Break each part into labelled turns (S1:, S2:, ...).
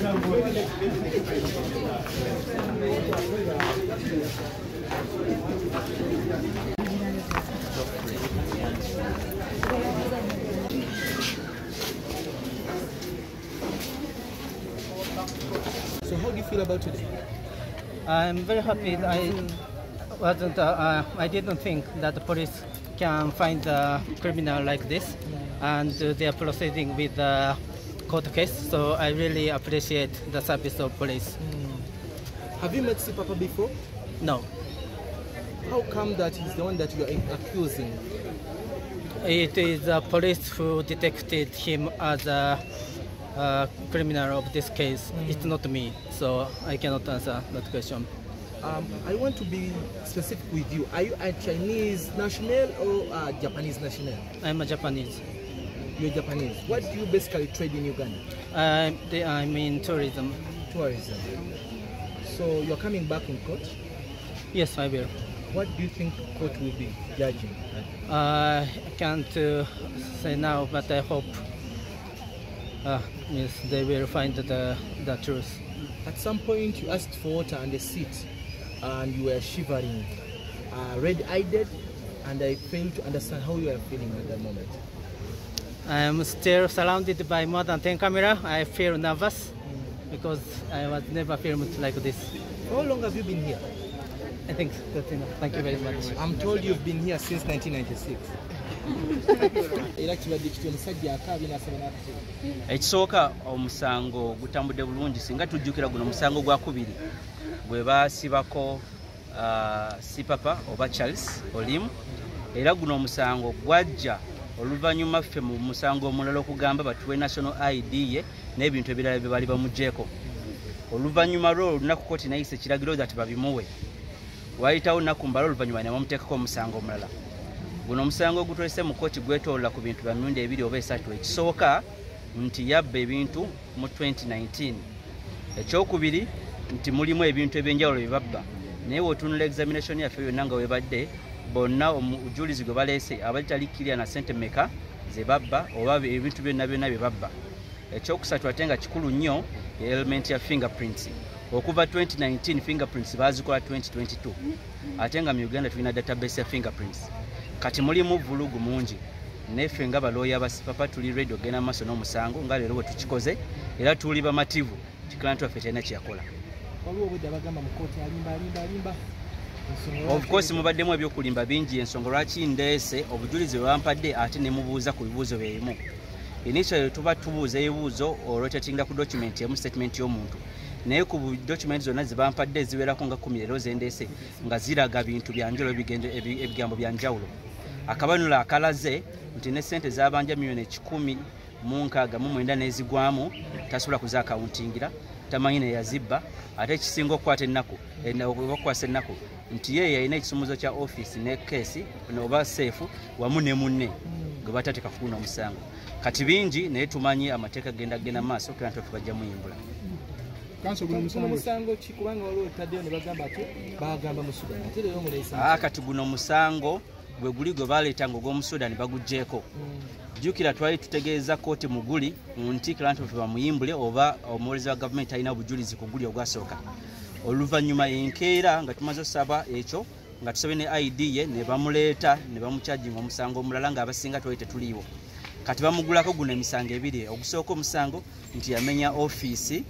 S1: So how do you feel about today?
S2: I'm very happy. I didn't think that the police can find a criminal like this, and they are proceeding with the court case. So I really appreciate the service of police.
S1: Have you met Sipapa before?
S2: No.
S1: How come that he's the one that you are accusing?
S2: It is the police who detected him as a criminal of this case. It's not me, so I cannot answer that question.
S1: I want to be specific with you. Are you a Chinese national or a Japanese national?
S2: I'm a Japanese.
S1: You're Japanese. What do you basically trade in Uganda?
S2: I'm in tourism.
S1: Tourism. So you're coming back in court?
S2: Yes, I will.
S1: What do you think court will be judging?
S2: I can't say now, but I hope yes, they will find the truth.
S1: At some point you asked for water and a seat and you were shivering, red-eyed, and I failed to understand how you are feeling at that moment.
S2: I'm still surrounded by more than 10 cameras. I feel nervous because I was never filmed like this.
S1: How long have you been here?
S2: I think that's enough. Thank you very much.
S1: I'm told you've been here since 1996.
S3: Ekisooka omusango gutambudde bulungi singa tujjukira guno musango gwa kubiri gwe baasibako Sipapa oba Charles Olimu, era guno omusango gwajja oluvannyuma ffe mu musango omulala okugamba batuwe national ID ye n'ebintu ebirala bye bali bamugjeeko. Oluvannyuma lwo olunaku kooti nayise ekiragiro that babimuwe, wayitawo nnaku mbala oluvannyuma ne bamuteekako omusango omulala. Guno omusango gutwese mu kooti gwetoola ku bintu bya mirundi ebiri oba esatu. Ekisooka nti yabba ebintu mu 2019, ekyokubiri nti mulimu ebintu ebyenjawulo bye babba, naye wotunula examination yaffe yonna nga webadde bonna omujulizi gwe baleese abalitali kiriya na sente meka ze babba oba ebintu byonna byonna bye babba. Ekyokusatu ate nga kikulu nnyo element ya fingerprints. Okuva 2019 fingerprints bazikola 2022, ate nga mu Uganda tulina database ya fingerprints. Kati mulimu vulugu mungi, neffe nga balooya ba Sipapa tuli ready ogenda maaso n'omusango nga leero bwe tukikoze, era tuli bamativu tikirana twaffe talina kyeyakola. Of course mubaddemu ebyokulimba bingi, ensonga lwaki ndeese obujulizi bwe bampadde ate ne mubuuza ku bibuuzo byebimu. Initially tuba tubuuza ebibuuzo rotatinga ku document emu statement y'omuntu, naye ku document zonna ze bampadde ziwerako nga 10 leero zendeese nga ziraga bintu byanjalo ebigambo byanjawulo. Akabanula akalaze nti ne sente zabanja miliyoni 1,669 n'ezigwamu tasobola kuzaakawuntingira, tamanyi ne yazibba, ate ekisinga okukwata ennaku okukwasa ennaku nti ye yalina ekisumuzo kya office ne keesi oba seefu wamu ne munne gwe batateeka kufuna omusango. Kati bingi naye tumanyi amateeka genda maaso era nti bajja muyimbula. Kati guno musango gwe guli gwe baleeta nga ogw'omusuudani bagugjeeko. Jjukira twali tutegeeza kooti muguli nti kiranta bwe bamuyimbule oba omuwolereza wa gavumenti alina obujulizi ku guli ogwasooka. Oluvannyuma enkeera nga tumaze osaba ekyo nga tusobye ne ID ye ne bamuleeta ne bamukyajinga omusango omulala ng'abasinga twali tetuliiwo. Kati bamugulako guno emisango ebiri. Ogusooka omusango nti yamenya ofiisi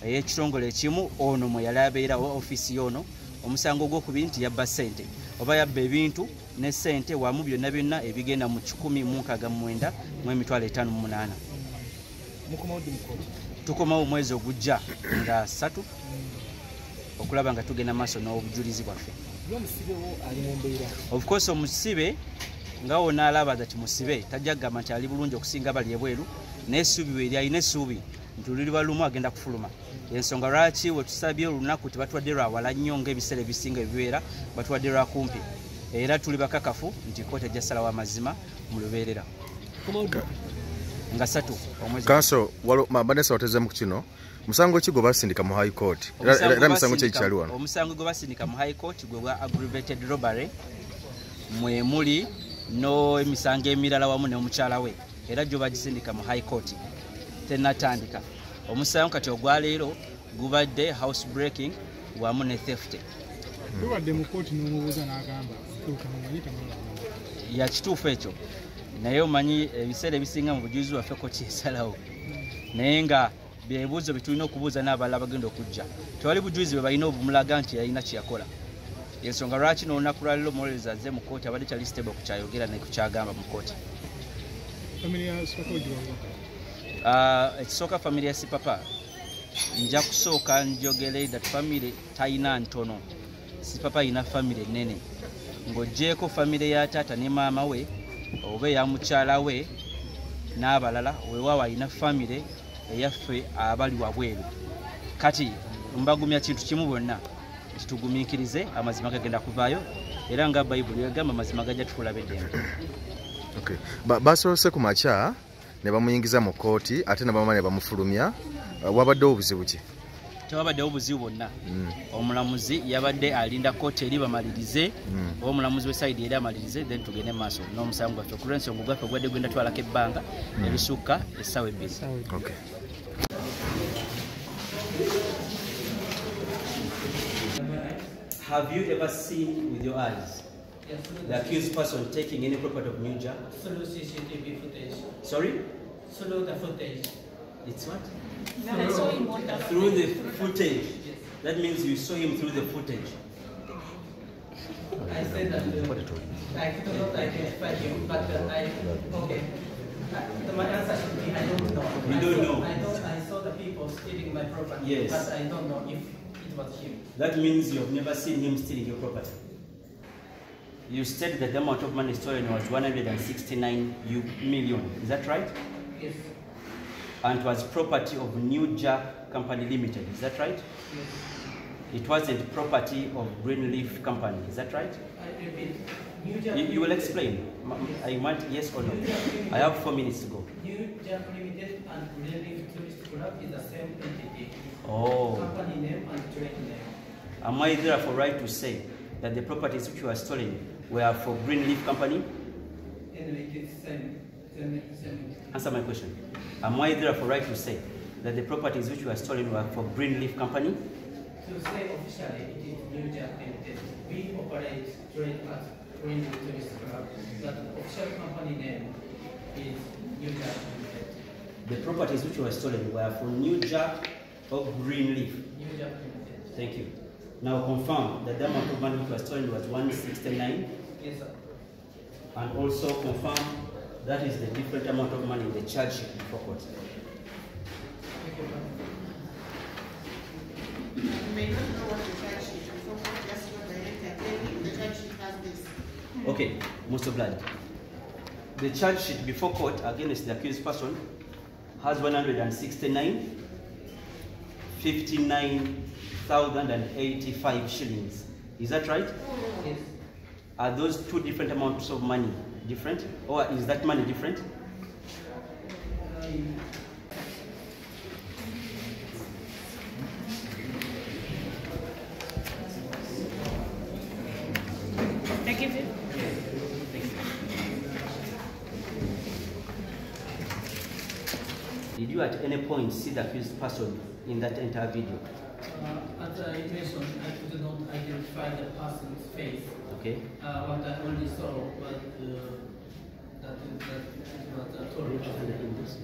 S3: ey'ekitongole ekimu, ono mwe yali abeera ofiisi y'ono. Omusango ogwokubiri nti yabba ssente oba yabba ebintu ne ssente wamu byonna byonna ebigenda mu 1,669 mu emitwalo 58. Tukomawo omwezi ogujja nga 3 okulaba nga tugenda maaso n'obujulizi bwaffe. Of course omusibe nga wona alaba that musibe tajja kugamba nti ali bulungi okusinga bali ebweru, n'essuubi bwe lyalina essuubi nti luliba lumu agenda kufuluma. Ensonga lwaki we tusabye olunaku tebatuwadde lwawala nnyo ng'ebiseera ebisinga ebibeera, batuwadde lwa kumpi, era tuli bakakafu nti kooti ejja ssalawo amazima mu lubeerera. Nga 3 omwezi.
S4: Kanso Vanessa watezemu ku kino musango ki gwe basindika mu high court? Era musango ki ekyali wano?
S3: Omusango gwe basindika mu high court gwe gwa aggravated robbery, mwe muli no emisango emirala wamu n'omukyala we, era gyo bagisindika mu high court tennatandika. Omusango kati ogwaleero gubadde house breaking wamu ne theft.
S5: Tubadde mu kooti n'omubuuza n'agamba
S3: ya kituufu ekyo naye omanyi ebiseera ebisinga mu bujulizi waffe kooti esalawo naye nga byebuuzo bitulina okubuuza n'abalala bagenda okujja tewali bujulizi bwe balina obumulaga nti yalina kyeyakola ensonga lwaki n'olunaku lwaliro omuwolereza azze mu kooti abadde kyali stable kukyayogera ne kukyagamba mu kooti. Ekisooka family ya Sipapa nja kusooka njogere that family talina ntono. Sipapa alina family ennene ng'oggyeko family ya taata ne maama we oba eya mukyala we n'abalala weewaawo alina family eyaffe abali wabweru. Kati mbagumya kintu kimu bonna kitugumiikirize amazima gagenda kuvaayo era nga Bayibuli egamba amazima gajja tukulaba eddembe.
S4: Okay. Basolose ku makya ne bamuyingiza mu kooti ate ne bamala ne bamufulumya. Wabaddewo obuzibu ki?
S3: Tewabaddewo obuzibu bwonna. Omulamuzi yabadde alinda kooti eri bamalirize oba omulamuzi w'esayidi eri amalirize then tugende mu maaso n'omusango gwaffe ku lw'ensonga gwaffe gwadde gwenda twalako ebbanga erisukka essaawa 2.
S4: Okay.
S3: Have you ever seen with your eyes the accused person taking any property of New Jack?
S2: Through CCTV footage.
S3: Sorry?
S2: Through the footage.
S3: It's what?
S6: I saw him on the
S3: Through the footage. That means you saw him through the footage.
S2: I said that I could not identify him, but okay. My answer should be I don't know.
S3: You don't know?
S2: I saw the people stealing my property,
S3: Yes.
S2: but I don't know if it was him.
S3: That means you have never seen him stealing your property. You said that the amount of money stolen was 169 million. Is that right?
S2: Yes.
S3: And it was property of New Jack Company Limited. Is that right?
S2: Yes.
S3: It wasn't property of Greenleaf Company. Is that right?
S2: I repeat. New Jack
S3: You will explain. I want yes or no. I have 4 minutes to go.
S2: New Jack Limited and Greenleaf Tourist Club is the same entity.
S3: Oh.
S2: Company name and trade name.
S3: Am I therefore right to say that the properties which were stolen were for Greenleaf Company?
S2: Anyway, it is same.
S3: Answer my question. Am I therefore right to say that the properties which were stolen were for Greenleaf Company?
S2: To say officially, it is New Jack Limited. We operate trade as Greenleaf Tourist Club. But the official company name is New Jack Limited.
S3: The properties which were stolen were for New Jack or Greenleaf?
S2: New Jack Limited.
S3: Thank you. Now confirm that the amount of money which was stolen was 169.
S2: Yes, sir.
S3: And also confirm that is the different amount of money in the charge sheet before court.
S2: Thank you,
S6: You may not know what the charge sheet is. So just your director telling the charge sheet has this.
S3: Okay, most obliged. The charge sheet before court against the accused person has 169, 59,085 shillings. Is that right?
S2: Yes.
S3: Are those two different amounts of money different? Or is that money different?
S6: I give you.
S3: Did you at any point see the accused person in that entire video?
S2: As I mentioned, I could not identify the person's face.
S3: Okay.
S2: What I only saw was that was a tourist.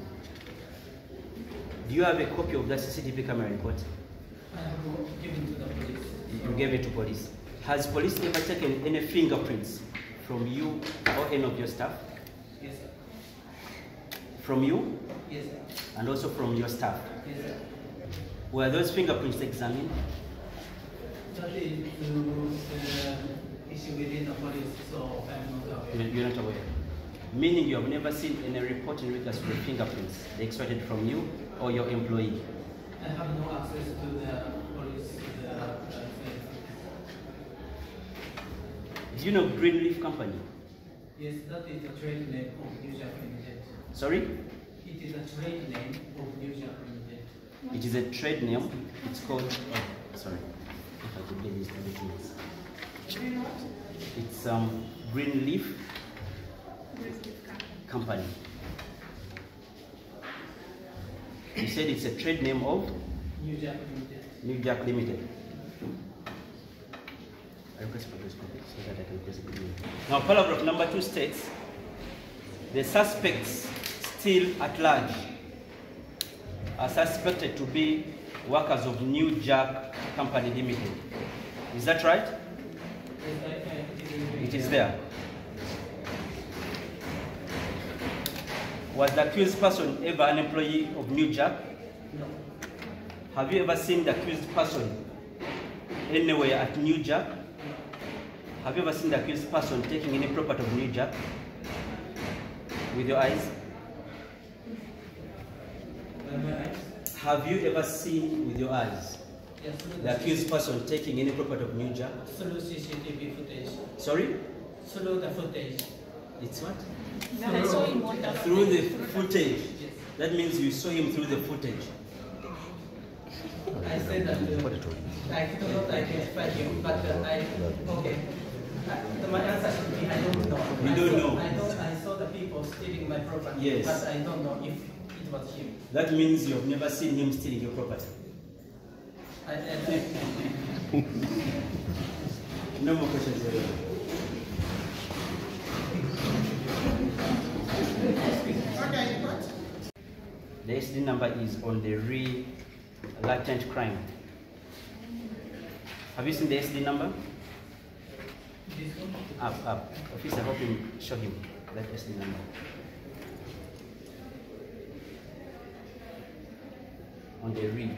S3: Do you have a copy of that CCTV camera report?
S2: I have given to the police.
S3: You gave it to police. Has police ever taken any fingerprints from you or any of your staff?
S2: Yes, sir.
S3: From you
S2: Yes, sir.
S3: and also from your staff?
S2: Yes, sir.
S3: Were those fingerprints examined?
S2: That is the issue within the police, so I'm not aware.
S3: You're not aware. Meaning you have never seen any report in regards to the fingerprints they extracted from you or your employee?
S2: I have no access to the police.
S3: Do you know Greenleaf Company?
S2: Yes, that is the trade name of New Jack Limited.
S3: Sorry?
S2: It is a trade name of New Jack Limited.
S3: It is a trade name. It's called, sorry, if I could get these documents. It's Greenleaf Company. You said it's a trade name of
S2: New Jack Limited.
S3: New Jack Limited. I request for those copies so that I can request it. Now, paragraph number 2 states the suspects still at large are suspected to be workers of New Jack Company Limited. Is that right? It is there. Was the accused person ever an employee of New Jack?
S2: No.
S3: Have you ever seen the accused person anywhere at New Jack? Have you ever seen the accused person taking any property of New Jack with your eyes? Have you ever seen with your eyes the accused person taking any property of New Jack?
S2: Through CCTV footage.
S3: Sorry?
S2: Through the footage.
S3: It's what?
S6: I saw him on the
S3: Through the footage. That means you saw him through the footage.
S2: I said that I could not identify him, but okay. My answer should be I don't know.
S3: You don't know?
S2: I saw the people stealing my property,
S3: Yes.
S2: but I don't know if it was him.
S3: That means you have never seen him stealing your property. No more questions. The SD number is on the latent crime. Have you seen the SD number?
S2: This one?
S3: Up. Officer, help him, show him that SD number. On the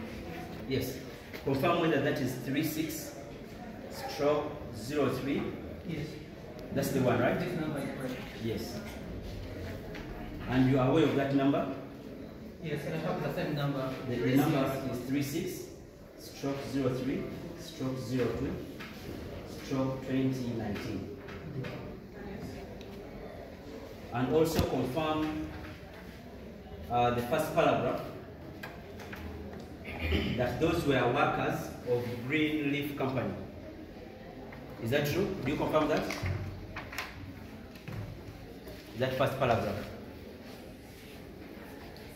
S3: yes. Confirm whether that is 36/03.
S2: Yes.
S3: That's the one, right?
S2: This number is correct.
S3: Yes. And you are aware of that number?
S2: Yes, I have the same number.
S3: The number is 36/03/02/2019. And also confirm the first paragraph that those were workers of Green Leaf Company. Is that true? Do you confirm that? That first paragraph.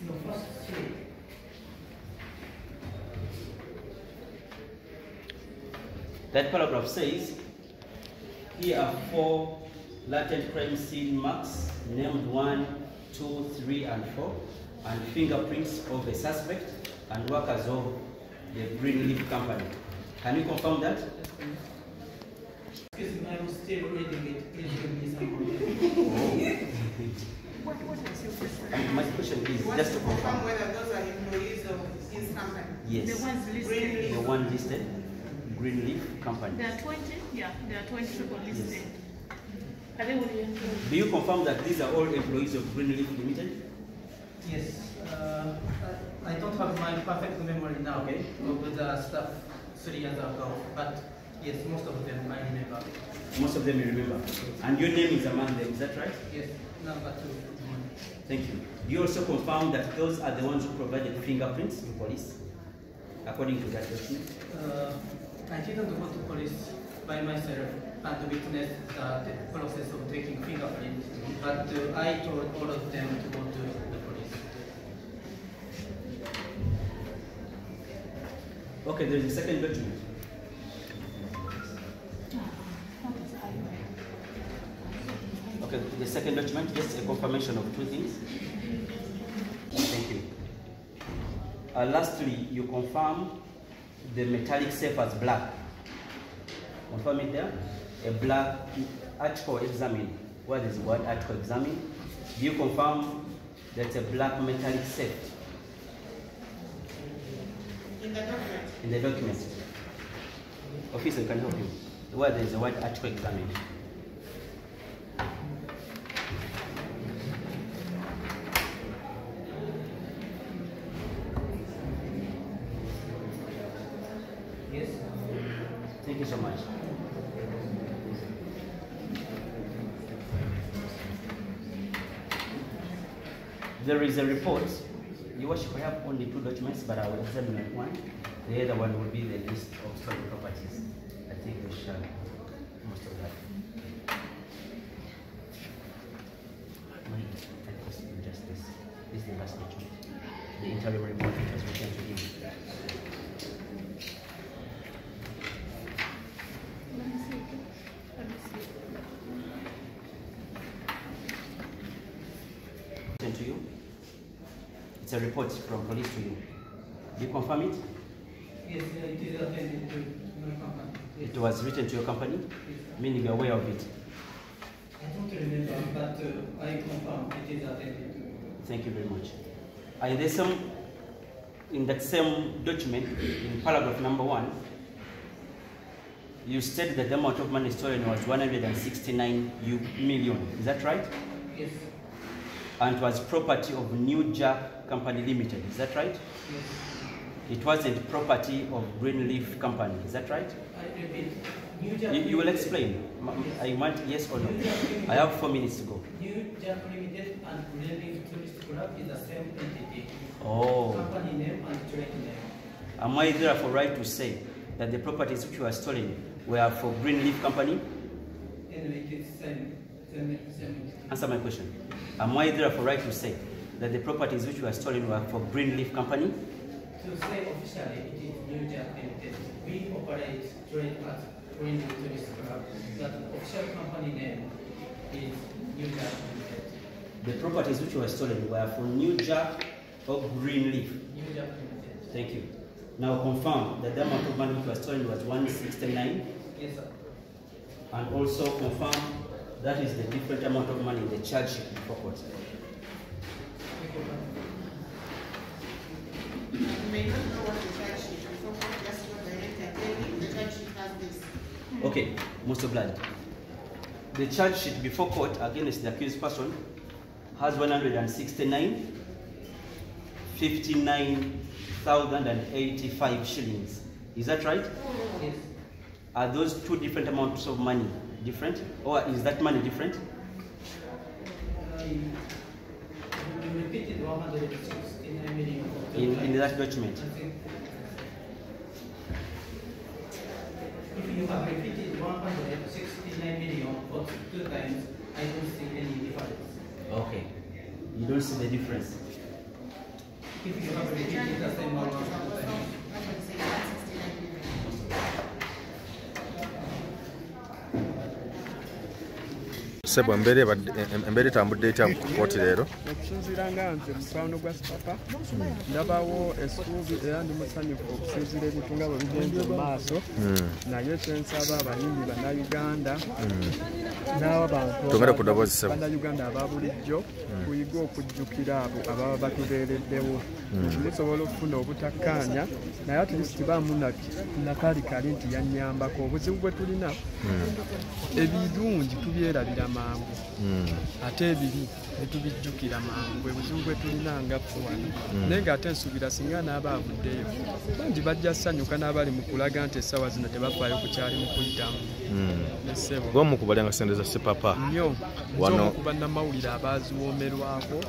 S2: No, first three.
S3: That paragraph says, here are 4 latent crime scene marks, named 1, 2, 3, and 4, and fingerprints of the suspect and workers of the Green Leaf Company. Can you confirm that?
S2: Excuse me, I'm still reading it. Please give me some more.
S6: What was your question?
S3: My question is
S6: You want
S3: just
S6: to
S3: to
S6: confirm
S3: confirm.
S6: whether those are employees of his company?
S3: Yes.
S7: The ones
S6: Green
S7: listed.
S6: Leaf.
S3: The one listed, Green Leaf Company.
S7: There are 20, yeah, there are 20 people listed. Are they oriented?
S3: Do you confirm that these are all employees of Green Leaf Limited?
S2: Yes. I don't have my perfect memory now
S3: Okay.
S2: of the stuff 3 years ago, but yes, most of them I remember.
S3: Most of them you remember. And your name is among them, is that right?
S2: Yes, number 2.
S3: Thank you. Do you also confirm that those are the ones who provided fingerprints to police, according to that document?
S2: I didn't go to police by myself and witness the process of taking fingerprints, but I told all of them to go to the police.
S3: Okay, there is a second document. Okay, the second document, just a confirmation of 2 things. Thank you. Lastly, you confirm the metallic safe as black. Confirm it there. A black article examine. What is what article examine? Do you confirm that's a black metallic safe
S6: In the document?
S3: in the document? Officer can help you. Where there is a white article examine.
S2: Yes.
S3: Thank you so much. There is a report. Your worship, I have only 2 documents, but I will examine one. The other one will be the list of stolen properties. I think we shall most of that. Just this. This is the last document. the interim report which was returned to him. To you. It's a report from police to you. Do you confirm it?
S2: Yes, it is attended to my company. Yes.
S3: It was written to your company, meaning you're aware of it.
S2: I don't remember, but I confirm it is attended to.
S3: Thank you very much. And there's some, in that same document, in paragraph number 1, you said that the amount of money stolen was 169 million. Is that right?
S2: Yes.
S3: And it was property of New Jack Company Limited. Is that right?
S2: Yes.
S3: It wasn't property of Greenleaf Company. Is that right?
S2: I repeat. New Jack
S3: You will explain. I want yes or no. I have 4 minutes to go.
S2: New Jack Limited and Greenleaf Tourist Club is the same entity.
S3: Oh.
S2: Company name and trade name.
S3: Am I therefore right to say that the properties which were stolen were for Greenleaf Company?
S2: Anyway, it is same.
S3: Answer my question. Am I therefore right to say that the properties which were stolen were for Greenleaf Company?
S2: To say officially, it is New Jack Limited. We operate trade at Greenleaf Tourist Club. But official company name is New Jack Limited.
S3: The properties which were stolen were for New Jack or Greenleaf?
S2: New Jack Limited.
S3: Thank you. Now confirm that the amount of money which was stolen was 169?
S2: Yes, sir.
S3: And also confirm that is the different amount of money in the charge sheet before court.
S6: You may not know what the charge sheet is. So just what the director tell you, the charge sheet has this.
S3: Okay, most obliged. The charge sheet before court against the accused person has 169, 59,085 shillings. Is that right?
S2: Yes.
S3: Are those two different amounts of money different? Or is that money different?
S2: You repeated 169 million.
S3: In that document?
S2: I think if you have repeated 169 million for 2 times, I don't see any difference.
S3: Okay. You don't see the difference?
S2: If you have repeated the same amount 2 times.
S4: Sebo embeera etambudde etya ku kooti leero?
S5: Okusinziira nga nze mukwano gwa Sipapa ndabawo essuubi era ndi musanyufu okusinziira ebintu nga bwe bigenze mu maaso naye kyensaba abayimbi bannayuganda n'abantu bannayuganda aba bulijjo tuyige okujjukira abo ababa batubeereddewo musobola okufuna obutakkaanya naye atulisiti baamu nakalikali nti yannyambako obuzibu bwe tulina ebirungi tubyerabira mangu ate ebibi netubijjukira mangu bwe buzibu bwe tulina nga ffe wano naye ng'ate nsuubira singa n'aba avuddeyo bangi bajja ssanyuka n'abali mu kulaga nti essaawa zino tebafaayo ku kyali mu kuyitamu
S4: gwomu kubalyanga sente za Sipapa
S5: nnyo wano ku bannamawulire abaaziwoomerwako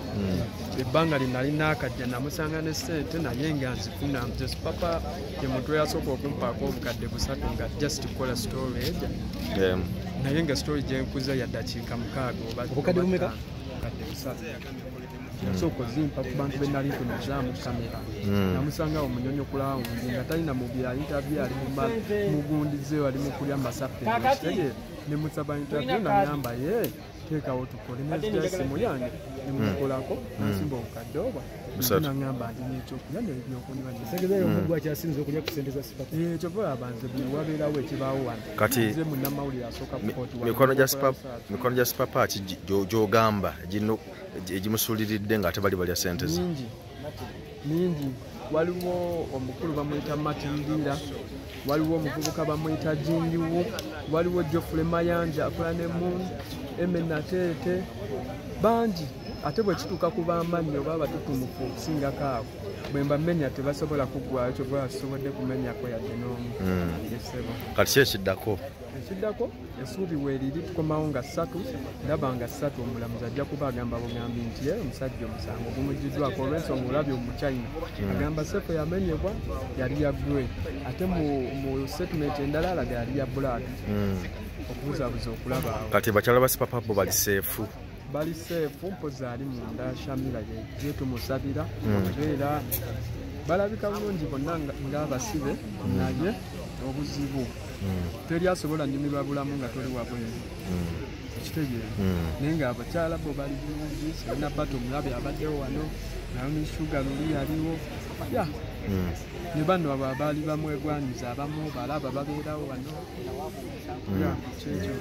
S5: ebbanga linali naakajja namusanga ne ssente naye nga nzifuna nze Sipapa ye muntu eyasooka okumpaako obukadde 3 nga just kukola storage naye nga storage enkuza ya ddakiika 6 obukadde bumeka obukadde 3 yasooka ozimpa ku bantu be nali ntunuzaamu kamera namusanga omunyonyo kulawunzi nga talina mubiri interview ali mugundize ali mu kulya masappetegere ne musaba interview nagamba ye teekawo tukole nesimu yange nemukolako nasimba obukadde obwa nagamba nti nekyokulya nebyokunywa kyova abanze buli wabeerawo ekibaawo wano
S4: kati
S5: ze munnamawulire asooka kukooti
S4: mikono gya Sipapa ki gyogamba gino egimusuuliridde ng'ate bali balya sente ze
S5: mingi waliwo omukulu bamuyita Matindiira waliwo omuvubuka bamuyita Jindiwo waliwo Jofule Mayanja akola ne mu Emenateete bangi ate bwe kituuka ku b'amannyo baba batutumufu okusingako abo bwe mbamenya tebasobola kuggwayo kyova basobodde kumenyako yadde n'omu
S4: kati ki ekiddako
S5: essuubi weeriri tukomawo nga 3 ndaba nga 3 omulamuzi ajja kuba agamba bugambi nti omusajja omusango gumujiddwako olw'ensonga olabye omuchina agamba sefu yamenyebwa yali ya grey ate mu statement endala alaga yali ya black okubuzaabuza okulaba
S4: kati bakyala ba Sipapa bo bali seefu
S5: bali seefu mpozi ali munda Shamira ye tumusabira era balabika bulungi bonna ng'abasibe naye obuzibu teri asobola nyumirwa bulamu nga toli wabweru ekitegeera naye ng'abakyala bo bali bulungi Serena Bato omulabe abaddewo wano Naomi Sugar luli yaliwo ne bano abo abaali bamwegwanyiza abamu balaba babeerawo wano kyekyo